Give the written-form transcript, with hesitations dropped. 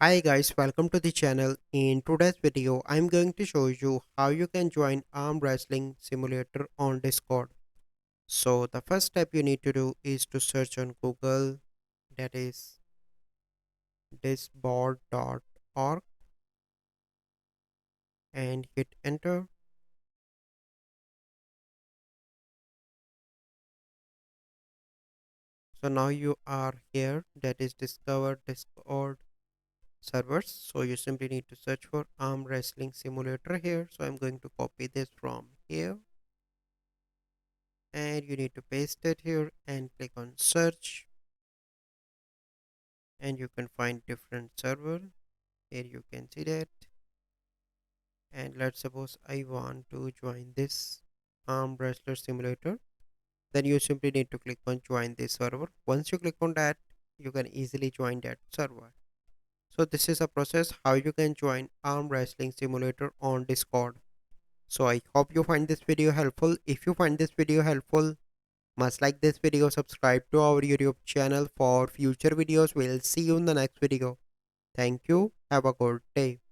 Hi guys, welcome to the channel. In today's video, I'm going to show you how you can join arm wrestling simulator on Discord. So the first step you need to do is to search on Google, that is disboard.org, and hit enter. So now you are here, that is discover Discord servers. So you simply need to search for arm wrestling simulator here. So I'm going to copy this from here and you need to paste it here and click on search, and you can find different server. Here you can see that, and let's suppose I want to join this arm wrestler simulator. Then you simply need to click on join this server. Once you click on that, you can easily join that server. So this is a process how you can join arm wrestling simulator on Discord. So I hope you find this video helpful. If you find this video helpful, must like this video, subscribe to our YouTube channel for future videos. We'll see you in the next video. Thank you. Have a good day.